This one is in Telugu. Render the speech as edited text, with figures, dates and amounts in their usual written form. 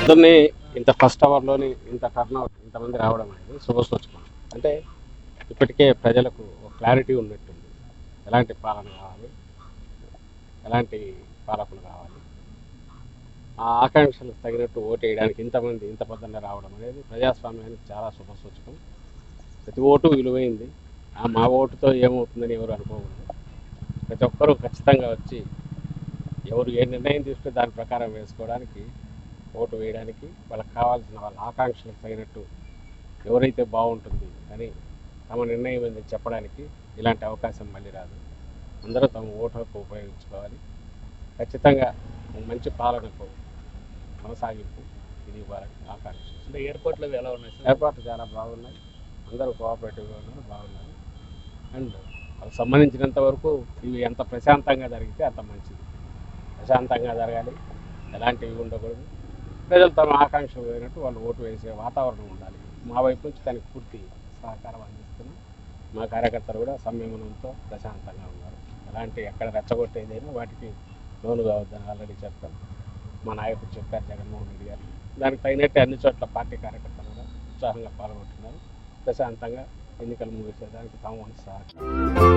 అందరినీ ఇంత ఫస్ట్ అవర్లోని ఇంత టర్న్ ఇంతమంది రావడం అనేది శుభసూచకం. అంటే ఇప్పటికే ప్రజలకు ఒక క్లారిటీ ఉన్నట్టుంది. ఎలాంటి పాలన కావాలి, ఎలాంటి పాలకులు కావాలి, ఆ ఆకాంక్షలకు తగినట్టు ఓటు వేయడానికి ఇంతమంది ఇంత పొద్దున్నే రావడం అనేది ప్రజాస్వామ్యానికి చాలా శుభసూచకం. ప్రతి ఓటు విలువైంది. మా ఓటుతో ఏమవుతుందని ఎవరు అనుకోకూడదు. ప్రతి ఒక్కరూ ఖచ్చితంగా వచ్చి ఎవరు ఏ నిర్ణయం తీసుకుంటే దాని ప్రకారం వేసుకోవడానికి, ఓటు వేయడానికి, వాళ్ళకి కావాల్సిన వాళ్ళ ఆకాంక్షలకు తగినట్టు ఎవరైతే బాగుంటుంది అని తమ నిర్ణయం ఏంది చెప్పడానికి ఇలాంటి అవకాశం మళ్ళీ రాదు. అందరూ తమ ఓటు హక్కు ఉపయోగించుకోవాలి. ఖచ్చితంగా మంచి పాలనకు కొనసాగింపు ఇది ఇవ్వాలని ఆకాంక్ష. అంటే ఏర్పాట్లు అవి ఎలా ఉన్నాయి సార్? ఏర్పాట్లు చాలా బాగున్నాయి. అందరూ కోఆపరేటివ్గా ఉన్నారు, బాగున్నారు. అండ్ వాళ్ళకి సంబంధించినంత వరకు ఇవి ఎంత ప్రశాంతంగా జరిగితే అంత మంచిది. ప్రశాంతంగా జరగాలి, ఎలాంటివి ఉండకూడదు. ప్రజలు తమ ఆకాంక్షలు పోయినట్టు వాళ్ళు ఓటు వేసే వాతావరణం ఉండాలి. మా వైపు నుంచి దానికి పూర్తి సహకారం అందిస్తున్నాం. మా కార్యకర్తలు కూడా సంయమనంతో ప్రశాంతంగా ఉన్నారు. ఎలాంటి ఎక్కడ రెచ్చగొట్టేదైనా వాటికి లోను కావద్దని ఆల్రెడీ చెప్పాం. మా నాయకుడు చెప్పారు, జగన్మోహన్ రెడ్డి గారు. దానికి తగినట్టు అన్ని చోట్ల పార్టీ కార్యకర్తలు కూడా ఉత్సాహంగా పాల్గొంటున్నారు. ప్రశాంతంగా ఎన్నికలు ముగిసేదానికి తమ వంతు సహకారం.